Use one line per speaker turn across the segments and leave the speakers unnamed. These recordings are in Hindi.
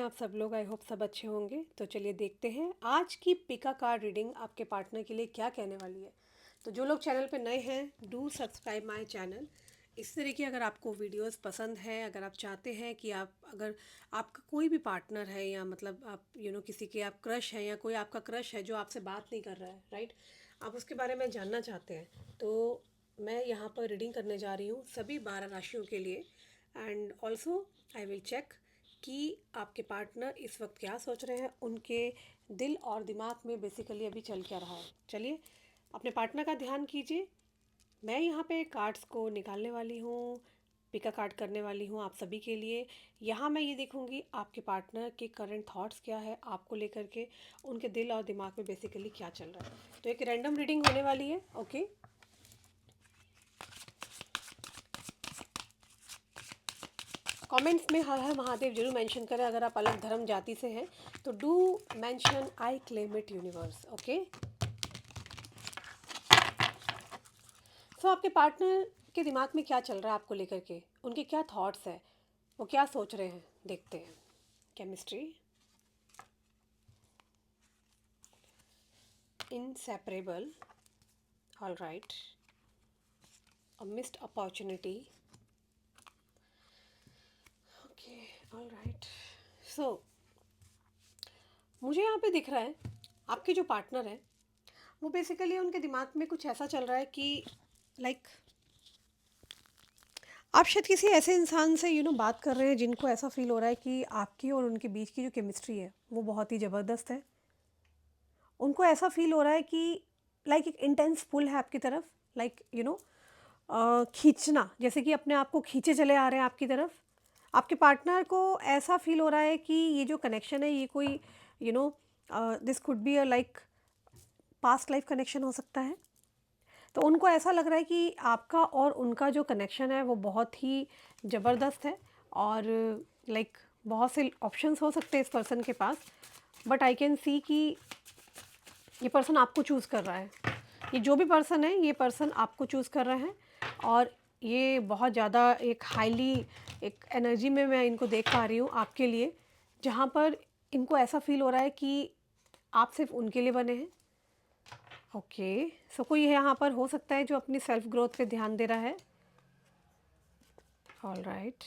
आप सब लोग? आई होप सब अच्छे होंगे। तो चलिए देखते हैं आज की पिका कार्ड रीडिंग आपके पार्टनर के लिए क्या कहने वाली है। तो जो लोग चैनल पे नए हैं, डू सब्सक्राइब माय चैनल। इस तरह की अगर आपको वीडियोस पसंद है, अगर आप चाहते हैं कि अगर आपका कोई भी पार्टनर है या मतलब आप किसी के आप क्रश हैं या कोई आपका क्रश है जो आपसे बात नहीं कर रहा है, राइट, आप उसके बारे में जानना चाहते हैं, तो मैं यहाँ पर रीडिंग करने जा रही हूँ सभी 12 राशियों के लिए। And also I will check कि आपके पार्टनर इस वक्त क्या सोच रहे हैं, उनके दिल और दिमाग में बेसिकली अभी चल क्या रहा है। चलिए अपने पार्टनर का ध्यान कीजिए। मैं यहाँ पे कार्ड्स को निकालने वाली हूँ, पिका कार्ड करने वाली हूँ आप सभी के लिए। यहाँ मैं ये देखूँगी आपके पार्टनर के करंट थॉट्स क्या है आपको लेकर के, उनके दिल और दिमाग में बेसिकली क्या चल रहा है। तो एक रैंडम रीडिंग होने वाली है। ओके, कमेंट्स में हर हर महादेव जरूर मेंशन करें। अगर आप अलग धर्म जाति से हैं तो do mention I claim it universe. Okay, so आपके पार्टनर के दिमाग में क्या चल रहा है आपको लेकर के, उनके क्या थॉट्स है, वो क्या सोच रहे हैं, देखते हैं। Chemistry, inseparable, all right, a missed opportunity, okay, all right, so मुझे यहाँ पे दिख रहा है आपके जो पार्टनर है वो बेसिकली उनके दिमाग में कुछ ऐसा चल रहा है कि लाइक आप शायद किसी ऐसे इंसान से बात कर रहे हैं जिनको ऐसा फील हो रहा है कि आपकी और उनके बीच की जो केमिस्ट्री है वो बहुत ही ज़बरदस्त है। उनको ऐसा फील हो रहा है कि लाइक एक इंटेंस पुल है आपकी तरफ, लाइक खींचना, जैसे कि अपने आप को खींचे चले आ रहे हैं आपकी तरफ। आपके पार्टनर को ऐसा फील हो रहा है कि ये जो कनेक्शन है ये कोई this could be a like past life connection हो सकता है। तो उनको ऐसा लग रहा है कि आपका और उनका जो कनेक्शन है वो बहुत ही ज़बरदस्त है और लाइक बहुत से ऑप्शंस हो सकते हैं इस पर्सन के पास, बट आई कैन सी कि ये पर्सन आपको चूज़ कर रहा है। ये जो भी पर्सन है ये पर्सन आपको चूज़ कर रहा है और ये बहुत ज़्यादा एक हाईली एक एनर्जी में मैं इनको देख पा रही हूँ आपके लिए, जहाँ पर इनको ऐसा फील हो रहा है कि आप सिर्फ उनके लिए बने हैं। ओके, सो कोई यहाँ पर हो सकता है जो अपनी सेल्फ ग्रोथ पे ध्यान दे रहा है। All right,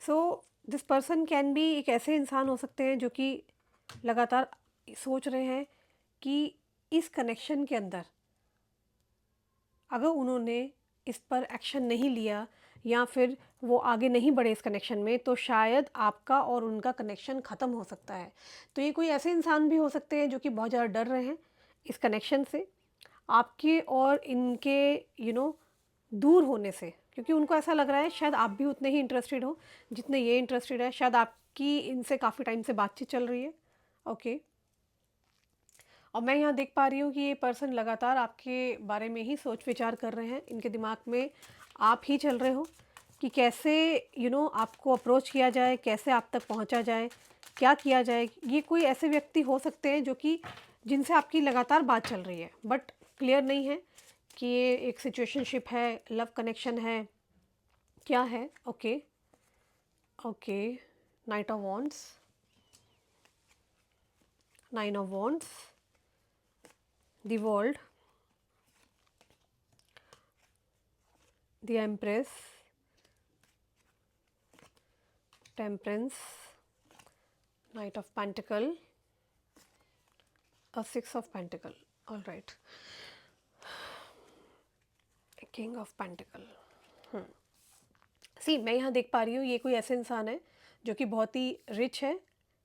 so this person can be, एक ऐसे इंसान हो सकते हैं जो कि लगातार सोच रहे हैं कि इस कनेक्शन के अंदर अगर उन्होंने इस पर एक्शन नहीं लिया या फिर वो आगे नहीं बढ़े इस कनेक्शन में तो शायद आपका और उनका कनेक्शन ख़त्म हो सकता है। तो ये कोई ऐसे इंसान भी हो सकते हैं जो कि बहुत ज़्यादा डर रहे हैं इस कनेक्शन से, आपके और इनके दूर होने से, क्योंकि उनको ऐसा लग रहा है शायद आप भी उतने ही इंटरेस्टेड हो जितने ये इंटरेस्टेड है। शायद आपकी इनसे काफ़ी टाइम से बातचीत चल रही है। ओके, और मैं यहाँ देख पा रही हूँ कि ये पर्सन लगातार आपके बारे में ही सोच विचार कर रहे हैं। इनके दिमाग में आप ही चल रहे हो कि कैसे आपको अप्रोच किया जाए, कैसे आप तक पहुँचा जाए, क्या किया जाए। ये कोई ऐसे व्यक्ति हो सकते हैं जो कि जिनसे आपकी लगातार बात चल रही है बट क्लियर नहीं है कि ये एक सिचुएशनशिप है, लव कनेक्शन है, क्या है। Okay, okay, night of wands, nine of wands, the world, the Empress, Temperance, Knight of Pentacle, a Six of Pentacle, all right, King of Pentacle। सी मैं यहाँ देख पा रही हूँ ये कोई ऐसे इंसान है जो कि बहुत ही रिच है,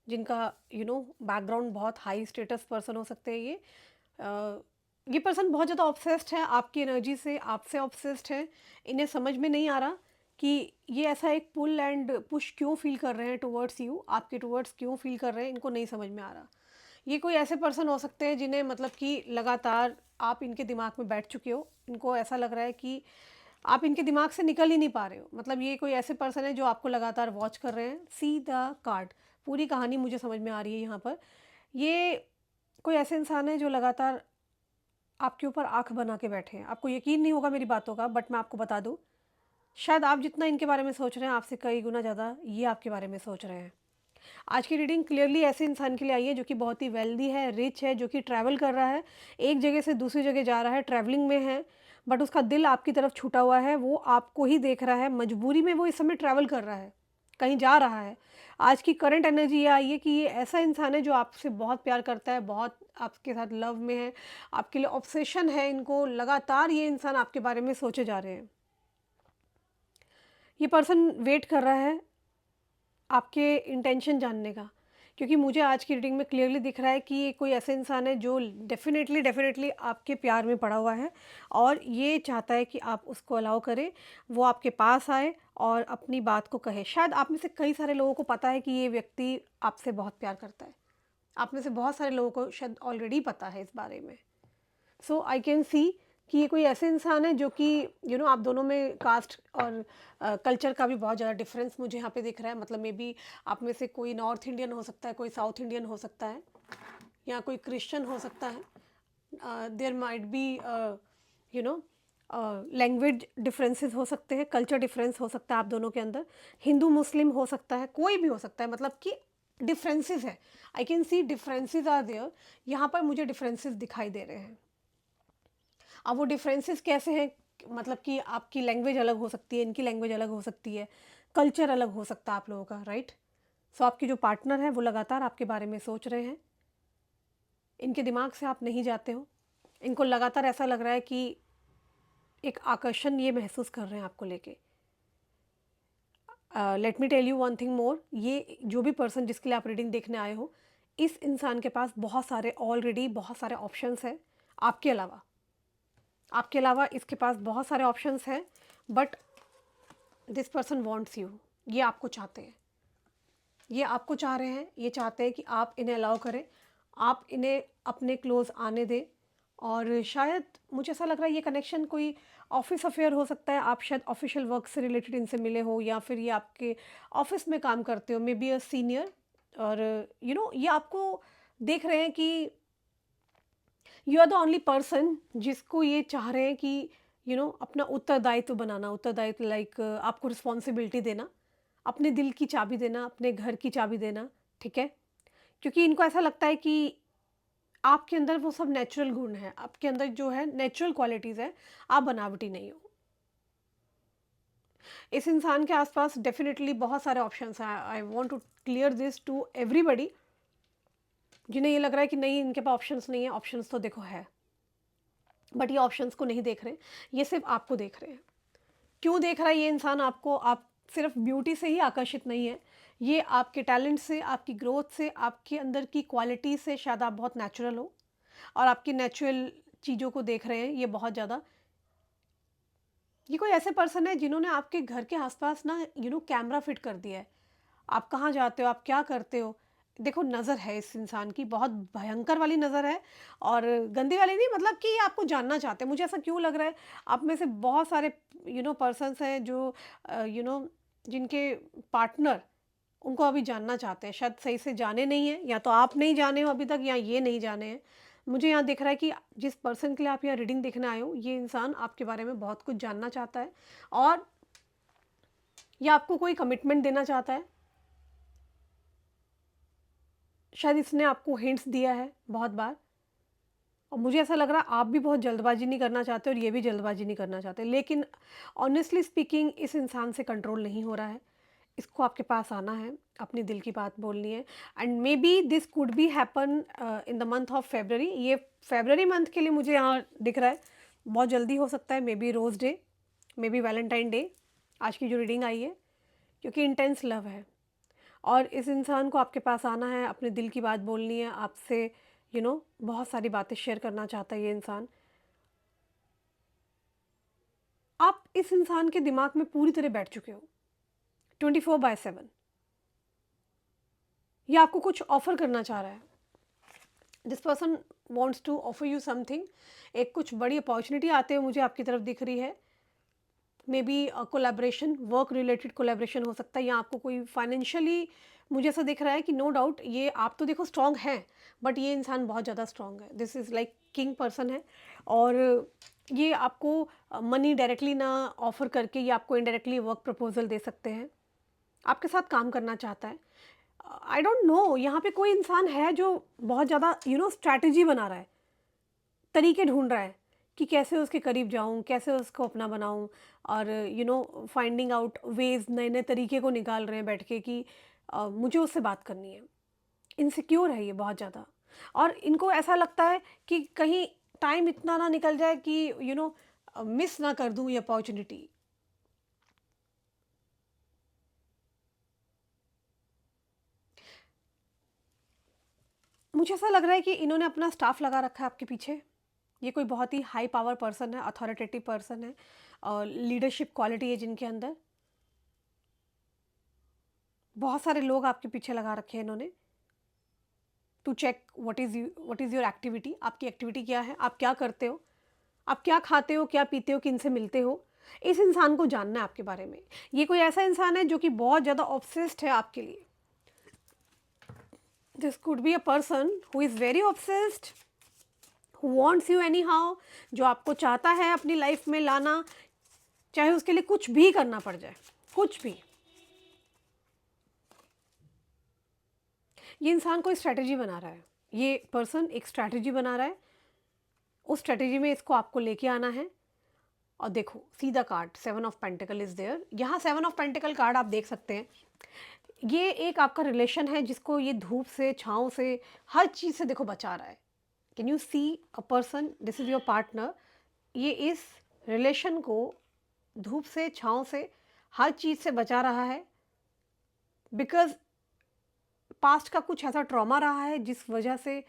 जिनका बैकग्राउंड बहुत हाई स्टेटस पर्सन हो सकते हैं। ये पर्सन बहुत ज़्यादा ऑब्सेस्ड है आपकी एनर्जी से, आपसे ऑब्सेस्ड है। इन्हें समझ में नहीं आ रहा कि ये ऐसा एक पुल एंड पुश क्यों फील कर रहे हैं टुवर्ड्स यू, आपके टुवर्ड्स क्यों फील कर रहे हैं, इनको नहीं समझ में आ रहा। ये कोई ऐसे पर्सन हो सकते हैं जिन्हें मतलब कि लगातार आप इनके दिमाग में बैठ चुके हो। इनको ऐसा लग रहा है कि आप इनके दिमाग से निकल ही नहीं पा रहे हो। मतलब ये कोई ऐसे पर्सन है जो आपको लगातार वॉच कर रहे हैं। सी द कार्ड, पूरी कहानी मुझे समझ में आ रही है यहाँ पर। ये कोई ऐसे इंसान है जो लगातार आपके ऊपर आँख बना के बैठे हैं। आपको यकीन नहीं होगा मेरी बातों का, बट मैं आपको बता दूँ शायद आप जितना इनके बारे में सोच रहे हैं, आपसे कई गुना ज़्यादा ये आपके बारे में सोच रहे हैं। आज की रीडिंग क्लियरली ऐसे इंसान के लिए आई है जो कि बहुत ही वेल्दी है, रिच है, जो कि ट्रैवल कर रहा है, एक जगह से दूसरी जगह जा रहा है, ट्रैवलिंग में है, बट उसका दिल आपकी तरफ छूटा हुआ है, वो आपको ही देख रहा है, मजबूरी में वो इस समय ट्रैवल कर रहा है, कहीं जा रहा है। आज की करंट एनर्जी ये आई है कि ये ऐसा इंसान है जो आपसे बहुत प्यार करता है, बहुत आपके साथ लव में है, आपके लिए ऑब्सेशन है इनको, लगातार ये इंसान आपके बारे में सोचे जा रहे हैं। ये पर्सन वेट कर रहा है आपके इंटेंशन जानने का, क्योंकि मुझे आज की रीडिंग में क्लियरली दिख रहा है कि ये कोई ऐसा इंसान है जो डेफ़िनेटली डेफ़िनेटली आपके प्यार में पड़ा हुआ है और ये चाहता है कि आप उसको अलाउ करें, वो आपके पास आए और अपनी बात को कहे। शायद आप में से कई सारे लोगों को पता है कि ये व्यक्ति आपसे बहुत प्यार करता है। आप में से बहुत सारे लोगों को शायद ऑलरेडी पता है इस बारे में। सो आई कैन सी कि ये कोई ऐसे इंसान है जो कि आप दोनों में कास्ट और कल्चर का भी बहुत ज़्यादा डिफरेंस मुझे यहाँ पे दिख रहा है। मतलब मे बी आप में से कोई नॉर्थ इंडियन हो सकता है, कोई साउथ इंडियन हो सकता है, या कोई क्रिश्चियन हो सकता है। There might be you know language differences हो सकते हैं, कल्चर डिफरेंस हो सकता है आप दोनों के अंदर, हिंदू मुस्लिम हो सकता है, कोई भी हो सकता है, मतलब कि डिफरेंसेस है। I can see differences are there, यहाँ पर मुझे डिफरेंसेस दिखाई दे रहे हैं। अब वो डिफरेंसेस कैसे हैं, मतलब कि आपकी लैंग्वेज अलग हो सकती है, इनकी लैंग्वेज अलग हो सकती है, कल्चर अलग हो सकता है आप लोगों का, राइट। सो आपके जो पार्टनर है वो लगातार आपके बारे में सोच रहे हैं, इनके दिमाग से आप नहीं जाते हो, इनको लगातार ऐसा लग रहा है कि एक आकर्षण ये महसूस कर रहे हैं आपको लेके। Let me tell you one thing more, ये जो भी पर्सन जिसके लिए आप रीडिंग देखने आए हो, इस इंसान के पास बहुत सारे ऑलरेडी बहुत सारे ऑप्शंस हैं आपके अलावा। आपके अलावा इसके पास बहुत सारे ऑप्शंस हैं, but this person wants you. ये आपको चाहते हैं, ये आपको चाह रहे हैं, ये चाहते हैं कि आप इन्हें अलाउ करें, आप इन्हें अपने क्लोज आने दें। और शायद मुझे ऐसा लग रहा है ये कनेक्शन कोई ऑफिस अफेयर हो सकता है, आप शायद ऑफिशियल वर्क से रिलेटेड इनसे मिले हो, या फिर ये आपके ऑफिस में काम करते हो, मे बी अ सीनियर। और ये आपको देख रहे हैं कि you are the only person जिसको ये चाह रहे हैं कि अपना उत्तरदायित्व बनाना, उत्तरदायित्व लाइक आपको रिस्पॉन्सिबिलिटी देना, अपने दिल की चाबी देना, अपने घर की चाबी देना, ठीक है। क्योंकि इनको ऐसा लगता है कि आपके अंदर वो सब नेचुरल गुण है, आपके अंदर जो है नेचुरल क्वालिटीज़ है, आप बनावटी नहीं हो। इस इंसान के आसपास डेफिनेटली बहुत सारे ऑप्शंस हैं। I want to clear this to everybody जिन्हें ये लग रहा है कि नहीं इनके पास ऑप्शंस नहीं है। ऑप्शंस तो देखो है, बट ये ऑप्शंस को नहीं देख रहे, ये सिर्फ आपको देख रहे हैं। क्यों देख रहा है ये इंसान आपको? आप सिर्फ ब्यूटी से ही आकर्षित नहीं है, ये आपके टैलेंट से, आपकी ग्रोथ से, आपके अंदर की क्वालिटी से। शायद आप बहुत नेचुरल हो और आपकी नेचुरल चीज़ों को देख रहे हैं ये बहुत ज़्यादा। ये कोई ऐसे पर्सन है जिन्होंने आपके घर के आसपास ना कैमरा फिट कर दिया है। आप कहाँ जाते हो, आप क्या करते हो, देखो नज़र है इस इंसान की, बहुत भयंकर वाली नज़र है। और गंदी वाली नहीं, मतलब कि ये आपको जानना चाहते हैं। मुझे ऐसा क्यों लग रहा है, आप में से बहुत सारे पर्सन्स हैं जो जिनके पार्टनर उनको अभी जानना चाहते हैं, शायद सही से जाने नहीं है, या तो आप नहीं जाने हो अभी तक, या ये नहीं जाने हैं। मुझे यहाँ दिख रहा है कि जिस पर्सन के लिए आप यहाँ रीडिंग देखने आए हो, ये इंसान आपके बारे में बहुत कुछ जानना चाहता है, और ये आपको कोई कमिटमेंट देना चाहता है। शायद इसने आपको हिंट्स दिया है बहुत बार, और मुझे ऐसा लग रहा है आप भी बहुत जल्दबाजी नहीं करना चाहते और ये भी जल्दबाजी नहीं करना चाहते, लेकिन ऑनेस्टली स्पीकिंग इस इंसान से कंट्रोल नहीं हो रहा है। इसको आपके पास आना है, अपनी दिल की बात बोलनी है, and may be this could be happen in the month of February. ये फेबररी मंथ के लिए मुझे यहाँ दिख रहा है, बहुत जल्दी हो सकता है, maybe rose day, maybe Valentine day, आज की जो रीडिंग आई है, क्योंकि इंटेंस लव है। और इस इंसान को आपके पास आना है, अपने दिल की बात बोलनी है आपसे, बहुत सारी बातें शेयर करना चाहता है ये इंसान। आप इस इंसान के दिमाग में पूरी तरह बैठ चुके हो 24/7। ये आपको कुछ ऑफर करना चाह रहा है। This person wants to offer you something. एक कुछ बड़ी अपॉर्चुनिटी आते हुए मुझे आपकी तरफ दिख रही है, may be collaboration, work related collaboration हो सकता है, या आपको कोई फाइनेंशियली, मुझे ऐसा दिख रहा है कि नो डाउट ये आप तो देखो स्ट्रांग हैं, बट ये इंसान बहुत ज़्यादा स्ट्रांग है, this is like king person है। और ये आपको मनी डायरेक्टली ना ऑफर करके ये आपको इनडायरेक्टली वर्क प्रपोजल दे सकते हैं, आपके साथ काम करना चाहता है। आई डोंट नो, यहाँ पे कोई इंसान है जो बहुत ज़्यादा स्ट्रैटेजी बना रहा है, तरीके ढूंढ रहा है कि कैसे उसके करीब जाऊं, कैसे उसको अपना बनाऊं, और फाइंडिंग आउट वेज, नए नए तरीके को निकाल रहे हैं बैठ के कि मुझे उससे बात करनी है। इनसिक्योर है ये बहुत ज़्यादा, और इनको ऐसा लगता है कि कहीं टाइम इतना ना निकल जाए कि मिस ना कर दूं ये अपॉर्चुनिटी। मुझे ऐसा लग रहा है कि इन्होंने अपना स्टाफ लगा रखा है आपके पीछे। ये कोई बहुत ही हाई पावर पर्सन है, अथॉरिटेटिव पर्सन है, और लीडरशिप क्वालिटी है जिनके अंदर। बहुत सारे लोग आपके पीछे लगा रखे हैं इन्होंने, to check what is your activity, आपकी एक्टिविटी क्या है, आप क्या करते हो, आप क्या खाते हो, क्या पीते हो, किन से मिलते हो। इस इंसान को जानना है आपके बारे में। ये कोई ऐसा इंसान है जो कि बहुत ज़्यादा ऑब्सेस्ड है आपके लिए। This could be a person who is very obsessed, who wants you any how, जो आपको चाहता है अपनी लाइफ में लाना, चाहे उसके लिए कुछ भी करना पड़ जाए, कुछ भी। ये इंसान कोई स्ट्रैटेजी बना रहा है, ये पर्सन एक स्ट्रैटेजी बना रहा है, उस स्ट्रैटेजी में इसको आपको लेके आना है। और देखो सीधा card 7 of pentacles is there, यहाँ 7 ऑफ पेंटिकल कार्ड आप देख सकते हैं। ये एक आपका रिलेशन है जिसको ये धूप से, छाँव से, हर चीज़ से देखो बचा रहा है। Can you see a person, this is your partner, ये इस रिलेशन को धूप से, छाँव से, हर चीज़ से बचा रहा है, बिकॉज पास्ट का कुछ ऐसा ट्रॉमा रहा है जिस वजह से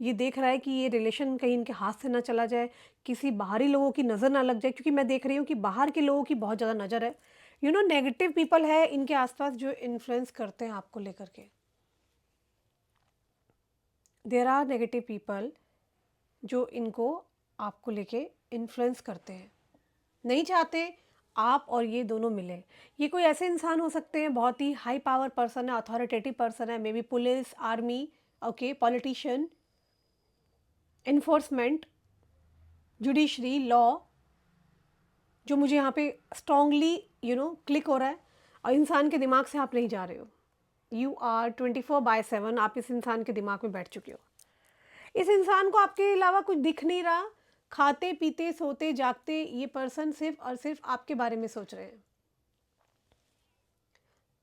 ये देख रहा है कि ये रिलेशन कहीं इनके हाथ से ना चला जाए, किसी बाहरी लोगों की नज़र ना लग जाए, क्योंकि मैं देख रही हूँ कि बाहर के लोगों की बहुत ज़्यादा नज़र है। नेगेटिव पीपल है इनके आसपास जो इन्फ्लुएंस करते हैं आपको लेकर के। देयर आर नेगेटिव पीपल जो इनको आपको लेके इन्फ्लुएंस करते हैं, नहीं चाहते आप और ये दोनों मिले। ये कोई ऐसे इंसान हो सकते हैं, बहुत ही हाई पावर पर्सन है, अथॉरिटेटिव पर्सन है, may be police, army, okay, politician, enforcement, judiciary, law, जो मुझे यहाँ पे स्ट्रांगली क्लिक हो रहा है। और इंसान के दिमाग से आप नहीं जा रहे हो, यू आर 24/7 आप इस इंसान के दिमाग में बैठ चुके हो। इस इंसान को आपके अलावा कुछ दिख नहीं रहा, खाते पीते सोते जागते ये पर्सन सिर्फ और सिर्फ आपके बारे में सोच रहे हैं।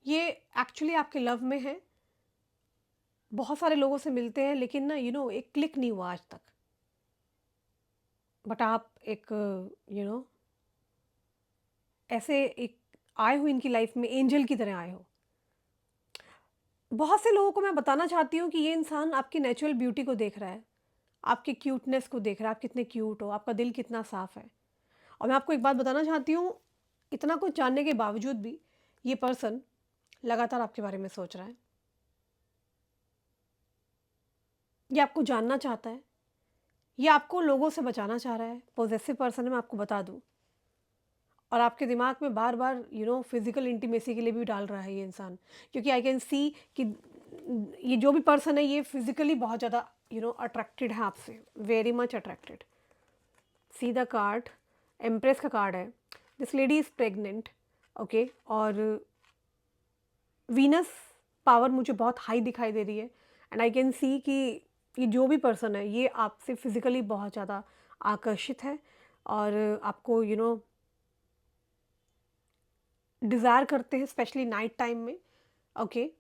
ये एक्चुअली आपके लव में है, बहुत सारे लोगों से मिलते हैं, लेकिन ना एक क्लिक नहीं हुआ आज तक। बट आप एक ऐसे एक आए हो इनकी लाइफ में, एंजल की तरह आए हो। बहुत से लोगों को मैं बताना चाहती हूँ कि ये इंसान आपकी नेचुरल ब्यूटी को देख रहा है, आपके क्यूटनेस को देख रहा है, आप कितने क्यूट हो, आपका दिल कितना साफ है। और मैं आपको एक बात बताना चाहती हूँ, इतना कुछ जानने के बावजूद भी ये पर्सन लगातार आपके बारे में सोच रहा है। ये आपको जानना चाहता है, ये आपको लोगों से बचाना चाह रहा है। पॉजेसिव पर्सन है, मैं आपको बता दूँ। और आपके दिमाग में बार बार फिजिकल इंटीमेसी के लिए भी डाल रहा है ये इंसान, क्योंकि आई कैन सी कि ये जो भी पर्सन है ये फिजिकली बहुत ज़्यादा अट्रैक्टेड है आपसे, very much attracted. C the card, empress का कार्ड है। This lady is pregnant, okay, और वीनस पावर मुझे बहुत हाई दिखाई दे रही है। एंड आई कैन सी कि ये जो भी पर्सन है ये आपसे फिजिकली बहुत ज़्यादा आकर्षित है, और आपको डिज़ायर करते हैं, स्पेशली नाइट टाइम में, ओके।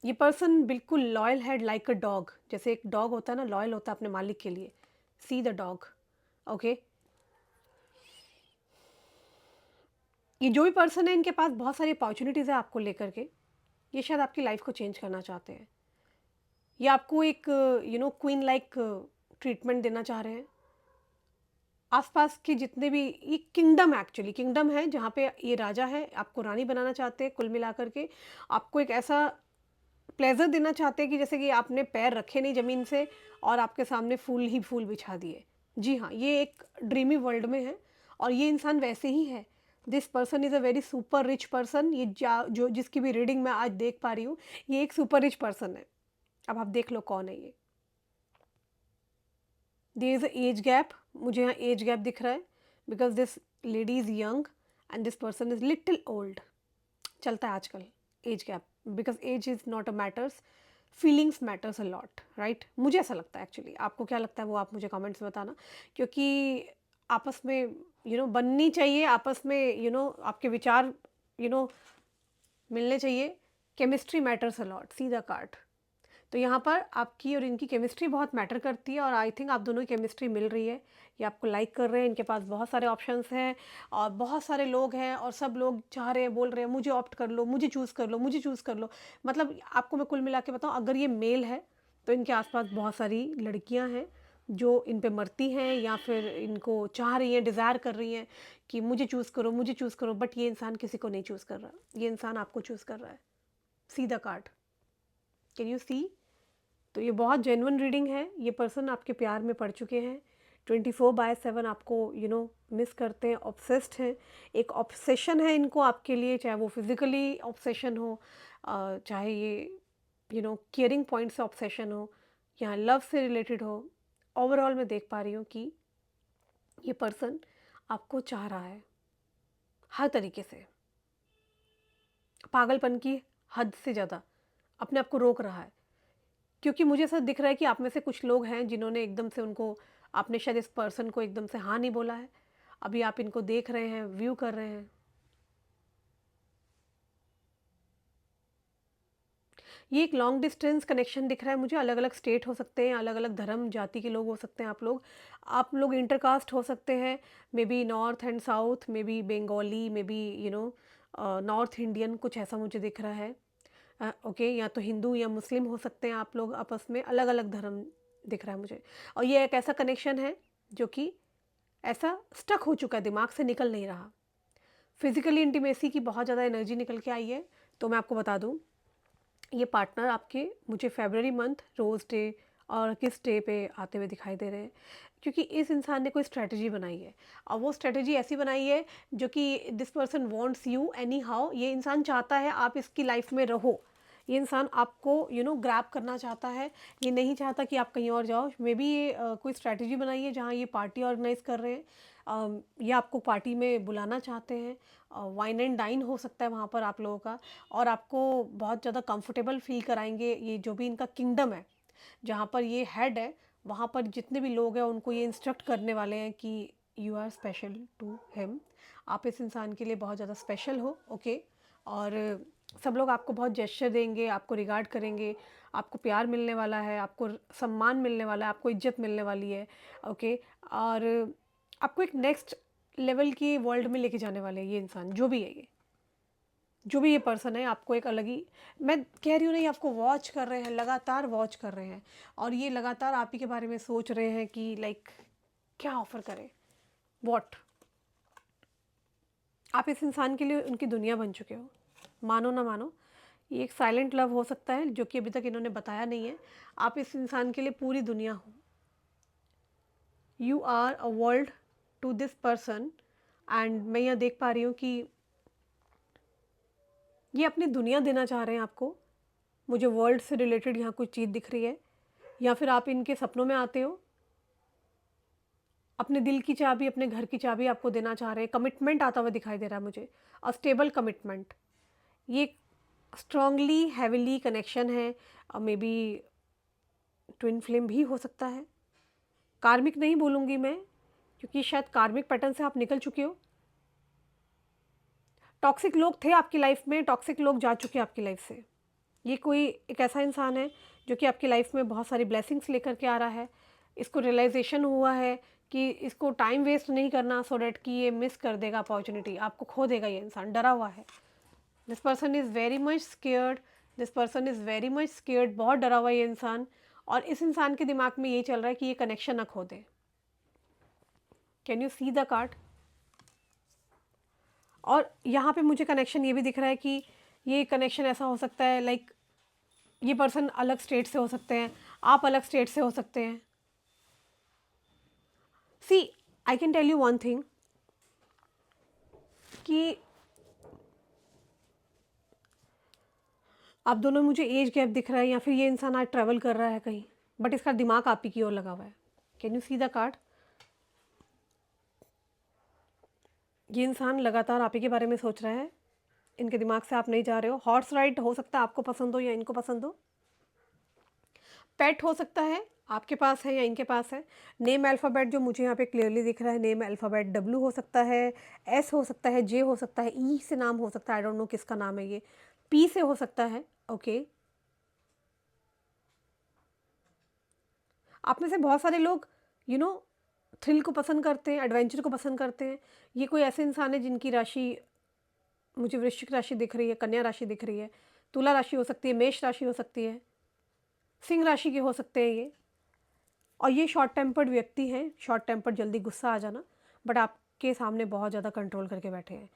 ये पर्सन बिल्कुल लॉयल है, लाइक अ डॉग, जैसे एक डॉग होता है ना, लॉयल होता है अपने मालिक के लिए। See the dog, okay. ये जो भी पर्सन है इनके पास बहुत सारी अपॉर्चुनिटीज़ है आपको लेकर के, ये शायद आपकी लाइफ को चेंज करना चाहते हैं। ये आपको एक क्वीन लाइक ट्रीटमेंट देना चाह रहे हैं। आसपास के जितने भी, ये किंगडम एक्चुअली किंगडम है जहाँ पे ये राजा है, आपको रानी बनाना चाहते हैं। कुल मिलाकर के आपको एक ऐसा प्लेजर देना चाहते हैं कि जैसे कि आपने पैर रखे नहीं ज़मीन से और आपके सामने फूल ही फूल बिछा दिए। जी हाँ, ये एक ड्रीमी वर्ल्ड में है, और ये इंसान वैसे ही है। This person is a very super rich person. ये जो जिसकी भी रीडिंग मैं आज देख पा रही हूँ, ये एक सुपर रिच पर्सन है। अब आप देख लो कौन है ये। There is a age gap, मुझे यहाँ एज गैप दिख रहा है, because this lady is young and this person is little old. चलता है आजकल age gap, because age is not a matters, feelings matters a lot, right? मुझे ऐसा लगता है एक्चुअली। आपको क्या लगता है वो आप मुझे कमेंट्स में बताना, क्योंकि आपस में बननी चाहिए, आपस में आपके विचार मिलने चाहिए। Chemistry matters a lot, C the card. तो यहाँ पर आपकी और इनकी केमिस्ट्री बहुत मैटर करती है, और आई थिंक आप दोनों की केमिस्ट्री मिल रही है। ये आपको लाइक कर रहे हैं, इनके पास बहुत सारे ऑप्शंस हैं और बहुत सारे लोग हैं, और सब लोग चाह रहे हैं, बोल रहे हैं मुझे ऑप्ट कर लो, मुझे चूज़ कर लो, मुझे चूज़ कर लो। मतलब आपको मैं कुल मिला के बताऊँ, अगर ये मेल है तो इनके आसपास बहुत सारी लड़कियाँ हैं जो इन पे मरती हैं, या फिर इनको चाह रही हैं, डिज़ायर कर रही हैं कि मुझे चूज़ करो, मुझे चूज़ करो। बट ये इंसान किसी को नहीं चूज़ कर रहा, ये इंसान आपको चूज़ कर रहा है। See the card, can you see? तो ये बहुत जेन्युइन रीडिंग है। ये पर्सन आपके प्यार में पड़ चुके हैं, 24/7 आपको मिस करते हैं, ऑब्सेस्ड हैं। एक ऑब्सेशन है इनको आपके लिए, चाहे वो फिज़िकली ऑब्सेशन हो, चाहे ये केयरिंग पॉइंट से ऑब्सेशन हो, या लव से रिलेटेड हो। ओवरऑल मैं देख पा रही हूँ कि ये पर्सन आपको चाह रहा है हर तरीके से, पागलपन की हद से ज़्यादा अपने आप को रोक रहा है। क्योंकि मुझे ऐसा दिख रहा है कि आप में से कुछ लोग हैं जिन्होंने एकदम से उनको, आपने शायद इस पर्सन को एकदम से हाँ नहीं बोला है। अभी आप इनको देख रहे हैं, व्यू कर रहे हैं। ये एक लॉन्ग डिस्टेंस कनेक्शन दिख रहा है मुझे। अलग अलग स्टेट हो सकते हैं, अलग अलग धर्म जाति के लोग हो सकते हैं। आप लोग इंटरकास्ट हो सकते हैं, may be north and south, may be Bengali, may be north Indian, कुछ ऐसा मुझे दिख रहा है। ओके, या तो हिंदू या मुस्लिम हो सकते हैं आप लोग, आपस में अलग अलग धर्म दिख रहा है मुझे। और ये एक ऐसा कनेक्शन है जो कि ऐसा स्टक हो चुका है, दिमाग से निकल नहीं रहा। फिजिकली इंटीमेसी की बहुत ज़्यादा एनर्जी निकल के आई है। तो मैं आपको बता दूं, ये पार्टनर आपके मुझे फरवरी मंथ रोज़ डे और किस डे पे आते हुए दिखाई दे रहे हैं, क्योंकि इस इंसान ने कोई स्ट्रेटजी बनाई है, और वो स्ट्रेटजी ऐसी बनाई है जो कि this person wants you any how. ये इंसान चाहता है आप इसकी लाइफ में रहो। ये इंसान आपको ग्रैब करना चाहता है। ये नहीं चाहता कि आप कहीं और जाओ। मे बी ये कोई स्ट्रैटेजी बनाई है जहाँ ये पार्टी ऑर्गेनाइज कर रहे हैं, या आपको पार्टी में बुलाना चाहते हैं। वाइन एंड डाइन हो सकता है वहाँ पर आप लोगों का, और आपको बहुत ज़्यादा कंफर्टेबल फील कराएंगे। ये जो भी इनका किंगडम है, जहाँ पर ये हेड है, वहाँ पर जितने भी लोग हैं उनको ये इंस्ट्रक्ट करने वाले हैं कि you are special to him. आप इस इंसान के लिए बहुत ज़्यादा स्पेशल हो, ओके। और सब लोग आपको बहुत जेस्चर देंगे, आपको रिगार्ड करेंगे, आपको प्यार मिलने वाला है, आपको सम्मान मिलने वाला है, आपको इज्जत मिलने वाली है, ओके। और आपको एक नेक्स्ट लेवल की वर्ल्ड में लेके जाने वाले हैं ये इंसान, जो भी है ये, जो भी ये पर्सन है। आपको एक अलग ही, मैं कह रही हूँ नहीं, आपको वॉच कर रहे हैं, लगातार वॉच कर रहे हैं, और ये लगातार आप ही के बारे में सोच रहे हैं कि लाइक क्या ऑफ़र करें, वॉट। आप इस इंसान के लिए उनकी दुनिया बन चुके हो, मानो ना मानो। ये एक साइलेंट लव हो सकता है जो कि अभी तक इन्होंने बताया नहीं है। आप इस इंसान के लिए पूरी दुनिया हो। You are a world to this person. And मैं यहाँ देख पा रही हूँ कि ये अपनी दुनिया देना चाह रहे हैं आपको। मुझे वर्ल्ड से रिलेटेड यहाँ कुछ चीज़ दिख रही है, या फिर आप इनके सपनों में आते हो। अपने दिल की चाबी, अपने घर की चाबी आपको देना चाह रहे हैं। कमिटमेंट आता हुआ दिखाई दे रहा है मुझे, अ स्टेबल कमिटमेंट। ये स्ट्रांगली हैविली कनेक्शन है, मे बी ट्विन फ्लेम भी हो सकता है। कार्मिक नहीं बोलूँगी मैं, क्योंकि शायद कार्मिक पैटर्न से आप निकल चुके हो। टॉक्सिक लोग थे आपकी लाइफ में, टॉक्सिक लोग जा चुके हैं आपकी लाइफ से। ये कोई एक ऐसा इंसान है जो कि आपकी लाइफ में बहुत सारी ब्लेसिंग्स लेकर के आ रहा है। इसको रियलाइजेशन हुआ है कि इसको टाइम वेस्ट नहीं करना, सो डैट कि ये मिस कर देगा अपॉर्चुनिटी, आपको खो देगा। ये इंसान डरा हुआ है। This person is very much scared, this person is very much scared. बहुत डरा हुआ है ये इंसान, और इस इंसान के दिमाग में ये चल रहा है कि ये कनेक्शन ना खो दे। Can you see the card? और यहाँ पे मुझे कनेक्शन ये भी दिख रहा है कि ये कनेक्शन ऐसा हो सकता है, लाइक ये पर्सन अलग स्टेट से हो सकते हैं, आप अलग स्टेट से हो सकते हैं। See, I can tell you one thing, कि आप दोनों, मुझे एज गैप दिख रहा है, या फिर ये इंसान आज ट्रैवल कर रहा है कहीं, बट इसका दिमाग आप ही की ओर लगा हुआ है। Can you see the card? ये इंसान लगातार आप ही के बारे में सोच रहा है, इनके दिमाग से आप नहीं जा रहे हो। हॉर्स राइड हो सकता है आपको पसंद हो या इनको पसंद हो। पेट हो सकता है, आपके पास है या इनके पास है। नेम अल्फ़ाबेट जो मुझे यहाँ पे क्लियरली दिख रहा है, नेम अल्फ़ाबेट डब्ल्यू हो सकता है, एस हो सकता है, जे हो सकता है, ई से नाम हो सकता है, आई डोंट नो किसका नाम है ये, पी से हो सकता है। ओके, आप में से बहुत सारे लोग थ्रिल को पसंद करते हैं, एडवेंचर को पसंद करते हैं। ये कोई ऐसे इंसान है जिनकी राशि मुझे वृश्चिक राशि दिख रही है, कन्या राशि दिख रही है, तुला राशि हो सकती है, मेष राशि हो सकती है, सिंह राशि के हो सकते हैं ये। और ये शॉर्ट टेम्पर्ड व्यक्ति हैं, शॉर्ट टेम्पर्ड, जल्दी गुस्सा आ जाना, बट आपके सामने बहुत ज़्यादा कंट्रोल करके बैठे हैं,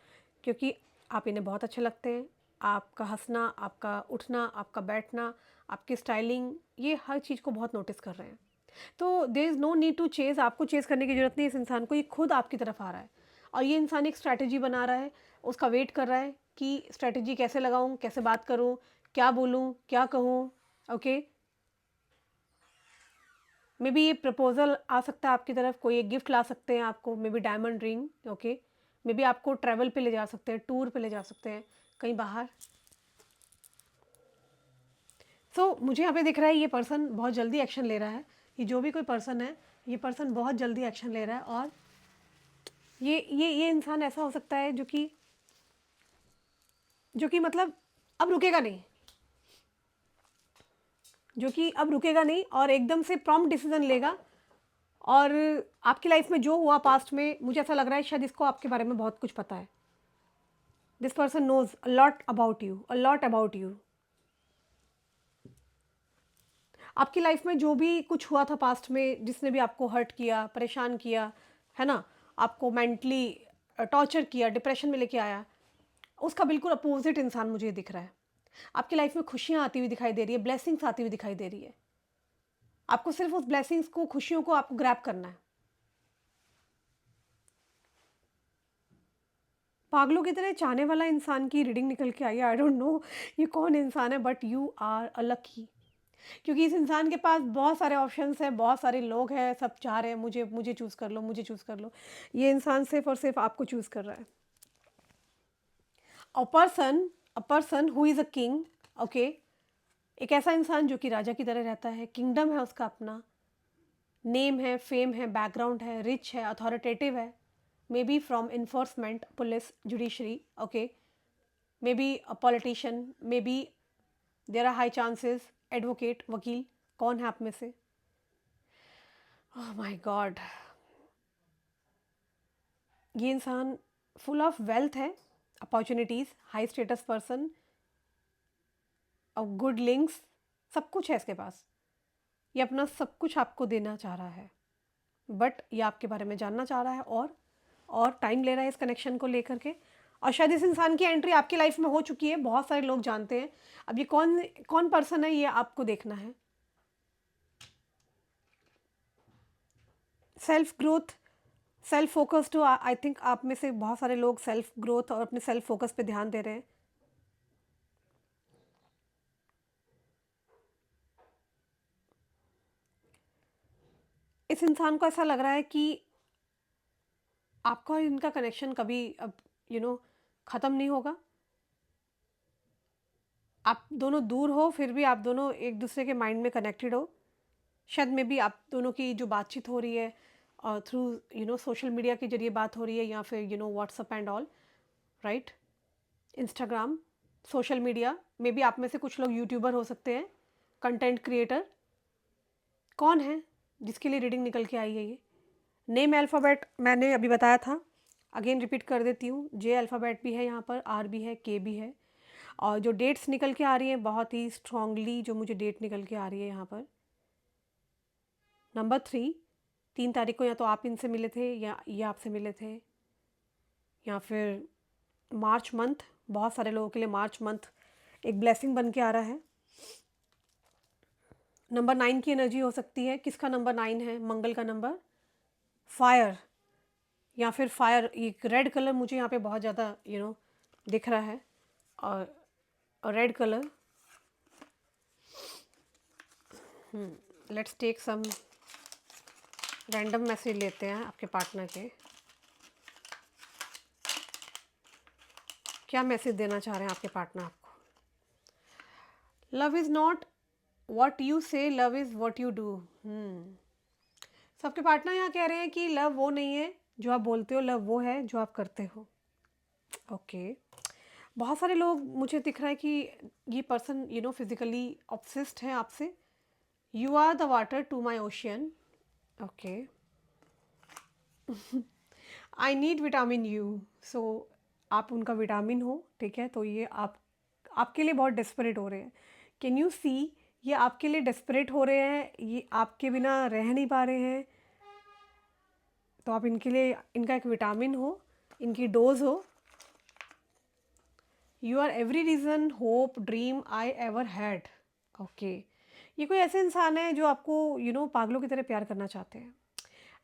क्योंकि आप इन्हें बहुत अच्छे लगते हैं। आपका हंसना, आपका उठना, आपका बैठना, आपकी स्टाइलिंग, ये हर चीज़ को बहुत नोटिस कर रहे हैं। तो there is no need to chase, आपको चेज़ करने की ज़रूरत नहीं है इस इंसान को, ये खुद आपकी तरफ आ रहा है। और ये इंसान एक स्ट्रैटेजी बना रहा है, उसका वेट कर रहा है कि स्ट्रैटेजी कैसे लगाऊँ, कैसे बात करूँ, क्या बोलूँ, क्या कहूँ। ओके, मे बी ये प्रपोजल आ सकता है आपकी तरफ, कोई एक गिफ्ट ला सकते हैं आपको, may be diamond ring. Okay, may be आपको ट्रैवल पे ले जा सकते हैं, टूर पे ले जा सकते हैं, कहीं बाहर। मुझे यहाँ पे दिख रहा है ये पर्सन बहुत जल्दी एक्शन ले रहा है। ये जो भी कोई पर्सन है, ये पर्सन बहुत जल्दी एक्शन ले रहा है। और ये इंसान ऐसा हो सकता है जो कि मतलब अब रुकेगा नहीं, जो कि अब रुकेगा नहीं और एकदम से प्रॉम्प्ट डिसीजन लेगा। और आपकी लाइफ में जो हुआ पास्ट में, मुझे ऐसा लग रहा है शायद इसको आपके बारे में बहुत कुछ पता है। This person knows a lot about you, a lot about you. आपकी लाइफ में जो भी कुछ हुआ था पास्ट में, जिसने भी आपको हर्ट किया, परेशान किया, है ना, आपको मेंटली टॉर्चर किया, डिप्रेशन में लेके आया, उसका बिल्कुल अपोजिट इंसान मुझे दिख रहा है। आपकी लाइफ में खुशियाँ आती हुई दिखाई दे रही है, ब्लेसिंग्स आती हुई दिखाई दे रही है। आपको सिर्फ उस ब्लेसिंग्स को, खुशियों को आपको ग्रैब करना है। पागलों की तरह चाहने वाला इंसान की रीडिंग निकल के आई है। आई डोंट नो ये कौन इंसान है, but you are a lucky, क्योंकि इस इंसान के पास बहुत सारे ऑप्शंस हैं, बहुत सारे लोग हैं, सब चाह रहे हैं मुझे मुझे चूज़ कर लो, मुझे चूज़ कर लो। ये इंसान सिर्फ और सिर्फ आपको चूज़ कर रहा है। A person who is a king. Okay, एक ऐसा इंसान जो कि राजा की तरह रहता है, किंगडम है उसका अपना, नेम है, फेम है, बैकग्राउंड है, रिच है, अथॉरिटेटिव है, maybe from enforcement, police, judiciary. Okay, maybe a politician, maybe there are high chances advocate, वकील। कौन है आप में से? ओह माय गॉड, ये इंसान फुल ऑफ वेल्थ है, अपॉर्चुनिटीज़, हाई स्टेटस पर्सन और गुड लिंक्स, सब कुछ है इसके पास। ये अपना सब कुछ आपको देना चाह रहा है, बट ये आपके बारे में जानना चाह रहा है, और टाइम ले रहा है इस कनेक्शन को लेकर के। और शायद इस इंसान की एंट्री आपकी लाइफ में हो चुकी है, बहुत सारे लोग जानते हैं। अब ये कौन कौन पर्सन है, ये आपको देखना है। Self growth, self focus too, I think आप में से बहुत सारे लोग सेल्फ ग्रोथ और अपने सेल्फ फोकस पे ध्यान दे रहे हैं। इस इंसान को ऐसा लग रहा है कि आपका और इनका कनेक्शन कभी अब ख़त्म नहीं होगा। आप दोनों दूर हो, फिर भी आप दोनों एक दूसरे के माइंड में कनेक्टेड हो। शायद में भी आप दोनों की जो बातचीत हो रही है थ्रू सोशल मीडिया के जरिए बात हो रही है, या फिर WhatsApp and all, right, Instagram, social media. Maybe आप में से कुछ लोग यूट्यूबर हो सकते हैं, कंटेंट क्रिएटर। कौन है जिसके लिए रीडिंग निकल के आई है ये? नेम अल्फ़ाबेट मैंने अभी बताया था, अगेन रिपीट कर देती हूँ। जे अल्फ़ाबेट भी है यहाँ पर, आर भी है, के भी है। और जो डेट्स निकल के आ रही हैं, बहुत ही स्ट्रांगली जो मुझे डेट निकल के आ रही है यहाँ पर, नंबर 3, 3 तारीख को या तो आप इनसे मिले थे या ये आपसे मिले थे, या फिर मार्च मंथ, बहुत सारे लोगों के लिए मार्च मंथ एक ब्लेसिंग बन के आ रहा है। नंबर 9 की एनर्जी हो सकती है। किसका नंबर 9 है? मंगल का नंबर, फायर। या फिर फायर, एक रेड कलर मुझे यहाँ पे बहुत ज़्यादा दिख रहा है। और red colour, let's take some random message लेते हैं आपके पार्टनर के। क्या मैसेज देना चाह रहे हैं आपके पार्टनर आपको? Love is not what you say, love is what you do. सबके पार्टनर यहाँ कह रहे हैं कि लव वो नहीं है जो आप बोलते हो, लव वो है जो आप करते हो। ओके बहुत सारे लोग, मुझे दिख रहा है कि ये पर्सन फिजिकली ऑब्सेस्ड है आपसे। You are the water to my ocean. Okay I need vitamin you. So आप उनका विटामिन हो, ठीक है। तो ये आपके लिए बहुत डेस्परेट हो रहे हैं। कैन यू सी, ये आपके लिए डेस्परेट हो रहे हैं, ये आपके बिना रह नहीं पा रहे हैं। तो आप इनके लिए, इनका एक विटामिन हो, इनकी डोज हो। You are every reason, hope, dream I ever had. Okay ये कोई ऐसे इंसान है जो आपको पागलों की तरह प्यार करना चाहते हैं।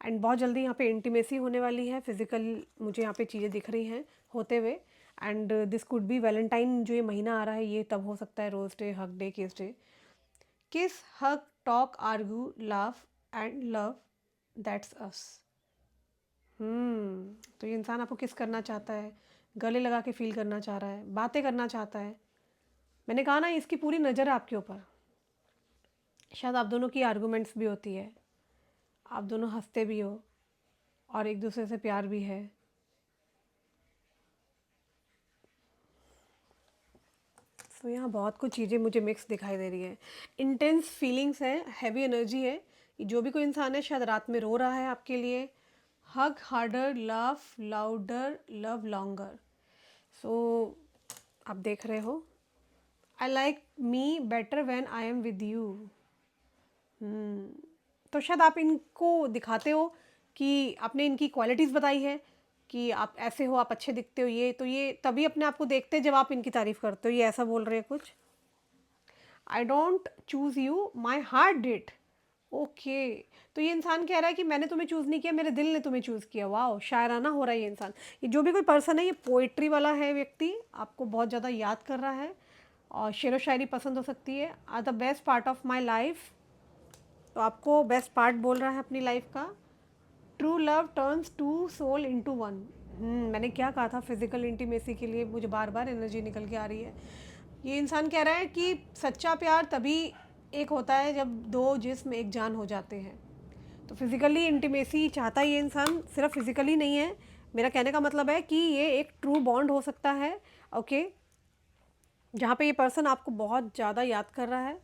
एंड बहुत जल्दी यहाँ पे इंटीमेसी होने वाली है, फिजिकल मुझे यहाँ पे चीज़ें दिख रही हैं होते हुए। And this could be Valentine, जो ये महीना आ रहा है ये तब हो सकता है, rose day, hug day, kiss day. Kiss, hug, talk, argue, laugh and love, that's us. तो ये इंसान आपको किस करना चाहता है, गले लगा के फील करना चाह रहा है, बातें करना चाहता है। मैंने कहा ना, इसकी पूरी नज़र है आपके ऊपर। शायद आप दोनों की आर्गूमेंट्स भी होती है, आप दोनों हंसते भी हो और एक दूसरे से प्यार भी है। तो यहाँ बहुत कुछ चीज़ें मुझे मिक्स दिखाई दे रही है। इंटेंस फीलिंग्स है, हैवी एनर्जी है। जो भी कोई इंसान है शायद रात में रो रहा है आपके लिए। Hug harder, laugh louder, love longer. So आप देख रहे हो, I like me better when I am with you. तो शायद आप इनको दिखाते हो कि आपने इनकी क्वालिटीज़ बताई है कि आप ऐसे हो, आप अच्छे दिखते हो, ये तभी अपने आप को देखते हैं जब आप इनकी तारीफ़ करते हो। ये ऐसा बोल रहे हैं कुछ। I don't choose you, my heart did. Okay तो ये इंसान कह रहा है कि मैंने तुम्हें चूज़ नहीं किया, मेरे दिल ने तुम्हें चूज़ किया। वाह, शायराना हो रहा है ये इंसान। ये जो भी कोई पर्सन है, ये पोइट्री वाला है व्यक्ति, आपको बहुत ज़्यादा याद कर रहा है और शेर व शायरी पसंद हो सकती है। Are the best part of my life. तो आपको बेस्ट पार्ट बोल रहा है अपनी लाइफ का। True love turns to soul into one. मैंने क्या कहा था, फिजिकल इंटीमेसी के लिए मुझे बार बार एनर्जी निकल के आ रही है। ये इंसान कह रहा है कि सच्चा प्यार तभी एक होता है जब दो जिस्म एक जान हो जाते हैं। तो फिजिकली इंटीमेसी चाहता है ये इंसान, सिर्फ फिजिकली नहीं है। मेरा कहने का मतलब है कि ये एक ट्रू बॉन्ड हो सकता है। ओके जहाँ पे ये पर्सन आपको बहुत ज़्यादा याद कर रहा है।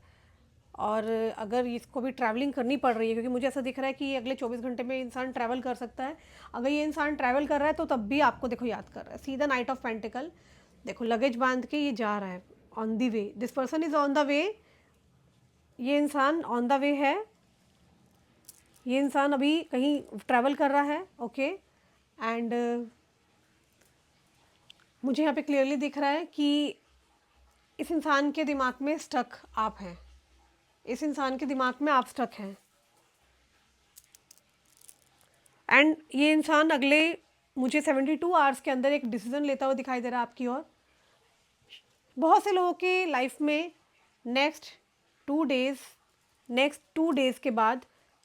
और अगर इसको भी ट्रैवलिंग करनी पड़ रही है, क्योंकि मुझे ऐसा दिख रहा है कि ये अगले 24 घंटे में इंसान ट्रैवल कर सकता है। अगर ये इंसान ट्रैवल कर रहा है तो तब भी आपको देखो याद कर रहा है। सीधा नाइट ऑफ पेंटिकल, देखो लगेज बांध के ये जा रहा है, on the way, this person is on the way. ये इंसान ऑन द वे है, ये इंसान अभी कहीं ट्रैवल कर रहा है। ओके एंड मुझे यहाँ पे क्लियरली दिख रहा है कि इस इंसान के दिमाग में स्टक आप हैं, इस इंसान के दिमाग में आप स्टक हैं। एंड ये इंसान अगले मुझे 72 आवर्स के अंदर एक डिसीजन लेता हुआ दिखाई दे रहा है आपकी ओर। बहुत से लोगों के लाइफ में नेक्स्ट 2 डेज़, नेक्स्ट 2 डेज़ के बाद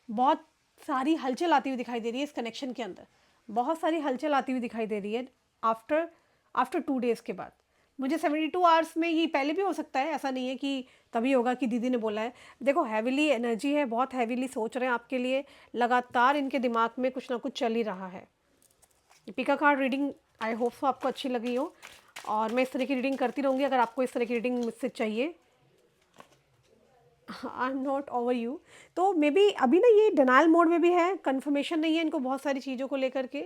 बहुत सारी हलचल आती हुई दिखाई दे रही है। इस कनेक्शन के अंदर बहुत सारी हलचल आती हुई दिखाई दे रही है आफ्टर आफ्टर 2 डेज़ के बाद। मुझे 72 आवर्स में, ये पहले भी हो सकता है, ऐसा नहीं है कि तभी होगा कि दीदी ने बोला है। देखो हैविली एनर्जी है, बहुत हैविली सोच रहे हैं आपके लिए, लगातार इनके दिमाग में कुछ ना कुछ चल ही रहा है। Pick a card reading I hope so आपको अच्छी लगी हो और मैं इस तरह की रीडिंग करती रहूँगी अगर आपको इस तरह की रीडिंग मुझसे चाहिए। I am not over you. तो मे बी अभी ना ये डिनाइल मोड में भी है, कन्फर्मेशन नहीं है इनको बहुत सारी चीज़ों को लेकर के।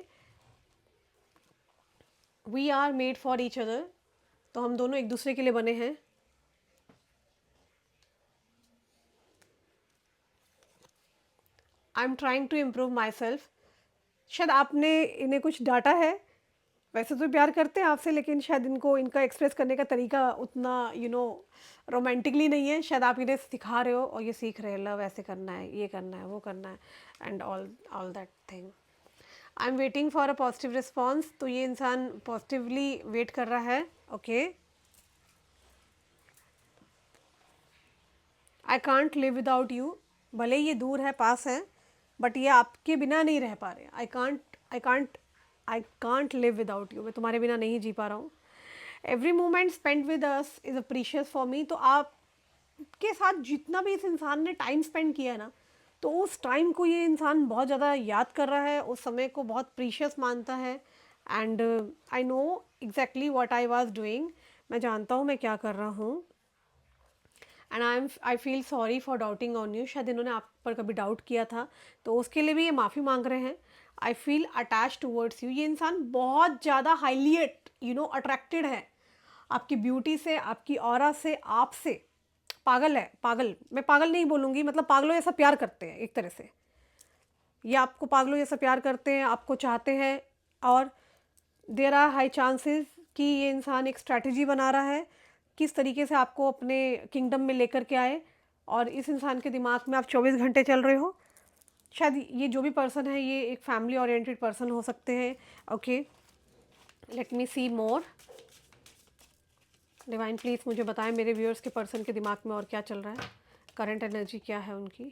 We are made for each other, तो हम दोनों एक दूसरे के लिए बने हैं। I am trying to improve myself. शायद आपने इन्हें कुछ डांटा है, वैसे तो प्यार करते हैं आपसे, लेकिन शायद इनको इनका एक्सप्रेस करने का तरीका उतना रोमांटिकली नहीं है। शायद आप इन्हें सिखा रहे हो और ये सीख रहे हैं, लव ऐसे करना है, ये करना है, वो करना है, and all all that thing. I am waiting for a positive response. तो ये इंसान पॉजिटिवली वेट कर रहा है। Okay, I can't live without you. भले ही ये दूर है, पास है, बट ये आपके बिना नहीं रह पा रहे। I can't live without you. मैं तुम्हारे बिना नहीं जी पा रहा हूँ। Every moment spend with us is a precious for me. तो आपके साथ जितना भी इस इंसान ने टाइम स्पेंड किया है ना, तो उस टाइम को ये इंसान बहुत ज़्यादा याद कर रहा है, उस समय को बहुत प्रीशियस मानता है। And I know exactly what I was doing. मैं जानता हूँ मैं क्या कर रहा हूँ। And I feel sorry for doubting on you. शायद इन्होंने आप पर कभी डाउट किया था, तो उसके लिए भी ये माफ़ी मांग रहे हैं। I feel attach towards you. ये इंसान बहुत ज़्यादा हाईली अट्रैक्टेड है आपकी ब्यूटी से, आपकी ऑरा से, आपसे। पागल है, पागल। मैं पागल नहीं बोलूँगी, मतलब पागलों जैसा प्यार करते हैं एक तरह से। ये आपको पागलों जैसा प्यार करते हैं, आपको चाहते हैं। और देयर आर हाई चांसेस कि ये इंसान एक स्ट्रैटेजी बना रहा है किस तरीके से आपको अपने किंगडम में लेकर के आए। और इस इंसान के दिमाग में आप 24 घंटे चल रहे हो। शायद ये जो भी पर्सन है, ये एक फैमिली ओरिएंटेड पर्सन हो सकते हैं। Okay, let me see more. Divine please मुझे बताएं मेरे व्यूअर्स के पर्सन के दिमाग में और क्या चल रहा है, करंट एनर्जी क्या है उनकी।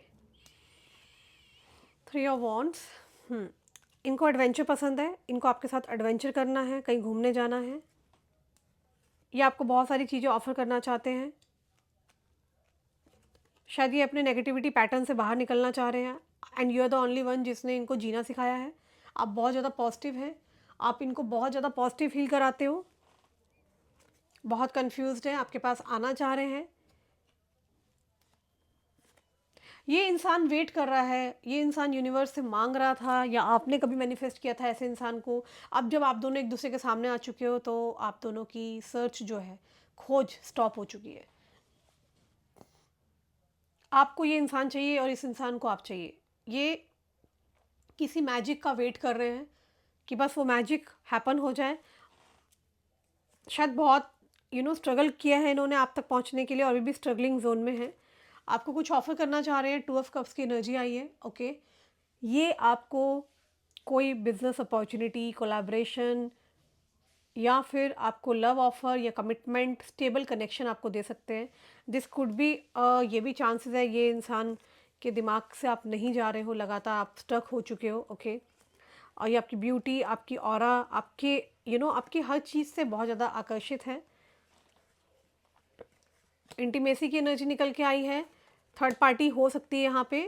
3 ऑफ वॉन्ड्स। इनको एडवेंचर पसंद है, इनको आपके साथ एडवेंचर करना है, कहीं घूमने जाना है। ये आपको बहुत सारी चीज़ें ऑफर करना चाहते हैं। शायद ये अपने नेगेटिविटी पैटर्न से बाहर निकलना चाह रहे हैं। And you are the only one जिसने इनको जीना सिखाया है। आप बहुत ज़्यादा पॉजिटिव हैं, आप इनको बहुत ज़्यादा पॉजिटिव फील कराते हो। बहुत कंफ्यूज्ड हैं, आपके पास आना चाह रहे हैं। ये इंसान वेट कर रहा है, ये इंसान यूनिवर्स से मांग रहा था, या आपने कभी मैनिफेस्ट किया था ऐसे इंसान को। अब जब आप दोनों एक दूसरे के सामने आ चुके हो, तो आप दोनों की सर्च जो है, खोज स्टॉप हो चुकी है। आपको ये इंसान चाहिए और इस इंसान को आप चाहिए। ये किसी मैजिक का वेट कर रहे हैं कि बस वो मैजिक हैपन हो जाए। शायद बहुत स्ट्रगल किया है इन्होंने आप तक पहुंचने के लिए, और अभी भी स्ट्रगलिंग जोन में है। आपको कुछ ऑफर करना चाह रहे हैं। 2 ऑफ कप्स की एनर्जी आई है। ओके, ये आपको कोई बिजनेस अपॉर्चुनिटी, कोलैबोरेशन, या फिर आपको लव ऑफर या कमिटमेंट, स्टेबल कनेक्शन आपको दे सकते हैं। दिस कुड बी, ये भी चांसेस है ये इंसान के दिमाग से आप नहीं जा रहे हो, लगातार आप स्टक हो चुके हो। ओके, और ये आपकी ब्यूटी, आपकी ऑरा, आपके आपकी हर चीज़ से बहुत ज़्यादा आकर्षित है। इंटीमेसी की एनर्जी निकल के आई है। थर्ड पार्टी हो सकती है यहाँ पे।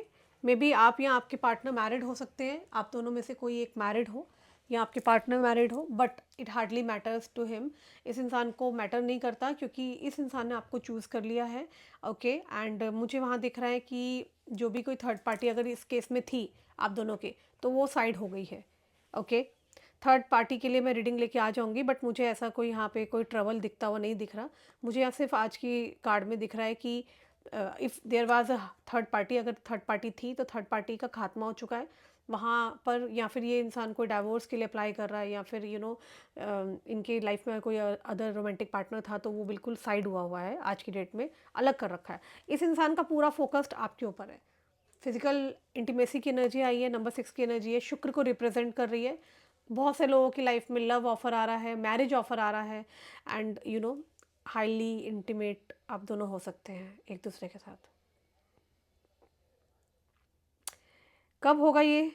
मे बी आप या आपके पार्टनर मैरिड हो सकते हैं। आप दोनों में से कोई एक मैरिड हो या आपके पार्टनर मैरिड हो, but it hardly matters to him. इस इंसान को मैटर नहीं करता, क्योंकि इस इंसान ने आपको चूज़ कर लिया है। ओके, एंड मुझे वहाँ दिख रहा है कि जो भी कोई थर्ड पार्टी अगर इस केस में थी आप दोनों के, तो वो साइड हो गई है। ओके, थर्ड पार्टी के लिए मैं रीडिंग लेके आ जाऊंगी, बट मुझे ऐसा कोई यहाँ पे कोई ट्रबल दिखता हुआ नहीं दिख रहा। मुझे यहाँ सिर्फ आज की कार्ड में दिख रहा है कि if there was a third party, अगर थर्ड पार्टी थी तो थर्ड पार्टी का खात्मा हो चुका है वहाँ पर, या फिर ये इंसान कोई डाइवोर्स के लिए अप्लाई कर रहा है, या फिर इनकी लाइफ में कोई अदर रोमांटिक पार्टनर था, तो वो बिल्कुल साइड हुआ है आज की डेट में, अलग कर रखा है। इस इंसान का पूरा फोकस्ड आपके ऊपर है। फिजिकल इंटीमेसी की एनर्जी आई है, नंबर 6 की एनर्जी है, शुक्र को रिप्रेजेंट कर रही है। बहुत से लोगों की लाइफ में लव ऑफर आ रहा है, मैरिज ऑफर आ रहा है, एंड हाईली इंटीमेट आप दोनों हो सकते हैं एक दूसरे के साथ। कब होगा ये,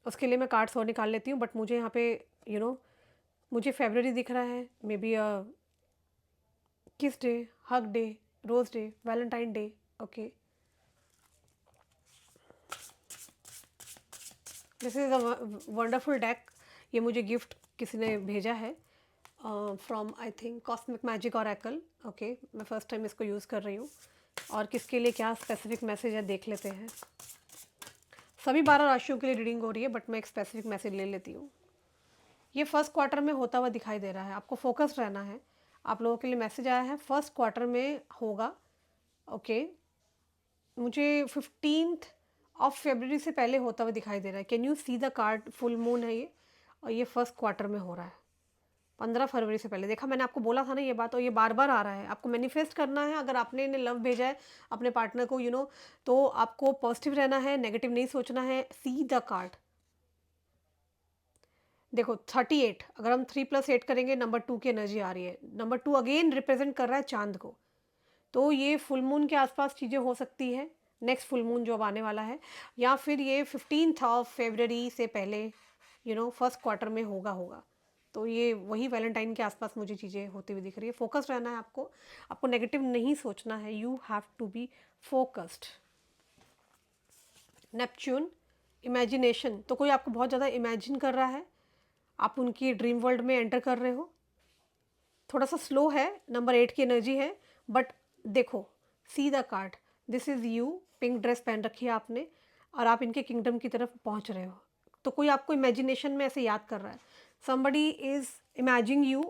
उसके लिए मैं कार्ड्स और निकाल लेती हूँ, बट मुझे यहाँ पे यू नो मुझे फेबररी दिख रहा है। Maybe kiss day, hug day, rose day, Valentine day. Okay, this is a wonderful deck. ये मुझे गिफ्ट किसी ने भेजा है from I think cosmic magic oracle. Okay, मैं फ़र्स्ट टाइम इसको यूज़ कर रही हूँ, और किसके लिए क्या स्पेसिफिक मैसेज है देख लेते हैं। सभी 12 राशियों के लिए रीडिंग हो रही है, बट मैं एक स्पेसिफिक मैसेज ले लेती हूँ। ये फर्स्ट क्वार्टर में होता हुआ दिखाई दे रहा है, आपको फोकस रहना है। आप लोगों के लिए मैसेज आया है, फर्स्ट क्वार्टर में होगा। ओके, मुझे 15 फरवरी से पहले होता हुआ दिखाई दे रहा है। Can you see the card, full moon है ये, और ये फर्स्ट क्वार्टर में हो रहा है। 15 फरवरी से पहले। देखा, मैंने आपको बोला था ना ये बात, और ये बार बार आ रहा है। आपको मैनिफेस्ट करना है। अगर आपने इन्हें लव भेजा है अपने पार्टनर को, तो आपको पॉजिटिव रहना है, नेगेटिव नहीं सोचना है। सी द कार्ड, देखो 38, अगर हम 3+8 करेंगे, नंबर 2 की एनर्जी आ रही है। नंबर 2 अगेन रिप्रेजेंट कर रहा है चांद को। तो ये फुल मून के आसपास चीज़ें हो सकती है, नेक्स्ट फुल मून जो अब आने वाला है, या फिर ये 15th ऑफ फरवरी से पहले फर्स्ट क्वार्टर में होगा। तो ये वही वैलेंटाइन के आसपास मुझे चीज़ें होती हुई दिख रही है। फोकस रहना है आपको, आपको नेगेटिव नहीं सोचना है। You have to be focused. Neptune, imagination, तो कोई आपको बहुत ज़्यादा इमेजिन कर रहा है, आप उनकी ड्रीम वर्ल्ड में एंटर कर रहे हो। थोड़ा सा स्लो है, नंबर 8 की एनर्जी है, बट देखो, सी the card, this is you, pink dress पहन रखी है आपने और आप इनके किंगडम की तरफ पहुंच रहे हो। तो कोई आपको इमेजिनेशन में ऐसे याद कर रहा है। समबडी इज़ इमेजिंग यू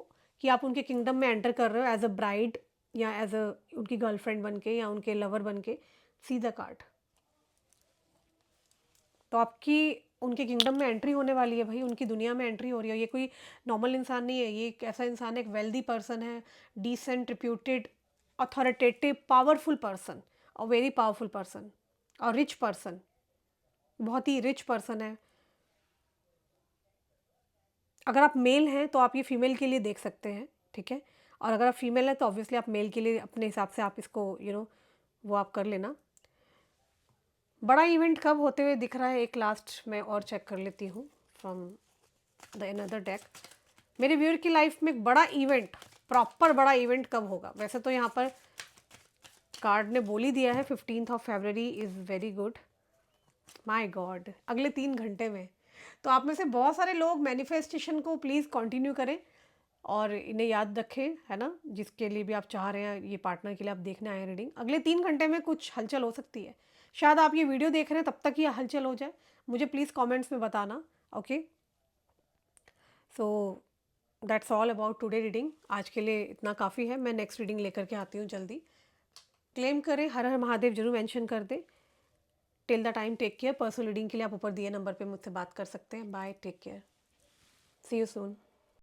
कि आप उनके किंगडम में एंटर कर रहे हो एज अ ब्राइड, या एज अ उनकी गर्लफ्रेंड बन के, या उनके लवर बन के। सी द कार्ड। तो आपकी उनके किंगडम में एंट्री होने वाली है भाई, उनकी दुनिया में एंट्री हो रही है। ये कोई नॉर्मल इंसान नहीं है, ये एक ऐसा इंसान है, एक वेल्दी पर्सन है, decent, reputed, authoritative, powerful person, और वेरी पावरफुल पर्सन, और रिच पर्सन, बहुत ही रिच पर्सन है। अगर आप मेल हैं तो आप ये फीमेल के लिए देख सकते हैं, ठीक है। और अगर आप फीमेल हैं तो ऑब्वियसली आप मेल के लिए अपने हिसाब से आप इसको वो आप कर लेना। बड़ा इवेंट कब होते हुए दिख रहा है, एक लास्ट मैं और चेक कर लेती हूँ फ्रॉम द अनदर डेक। मेरे व्यूअर की लाइफ में एक बड़ा इवेंट, प्रॉपर बड़ा इवेंट कब होगा? वैसे तो यहाँ पर कार्ड ने बोल ही दिया है 15th of February is very good. My God, अगले 3 घंटे में। तो आप में से बहुत सारे लोग मैनिफेस्टेशन को प्लीज़ कंटिन्यू करें और इन्हें याद रखें, है ना, जिसके लिए भी आप चाह रहे हैं, ये पार्टनर के लिए आप देखने आए हैं रीडिंग, अगले 3 घंटे में कुछ हलचल हो सकती है। शायद आप ये वीडियो देख रहे हैं तब तक ये हलचल हो जाए। मुझे प्लीज़ कमेंट्स में बताना। Okay, so that's all about today reading. आज के लिए इतना काफ़ी है। मैं नेक्स्ट रीडिंग लेकर के आती हूँ जल्दी। क्लेम करें, हर हर महादेव जरूर मेंशन कर दें। Till the time, take care. Personal reading के लिए आप ऊपर दिए नंबर पे मुझसे बात कर सकते हैं। Bye, take care, see you soon.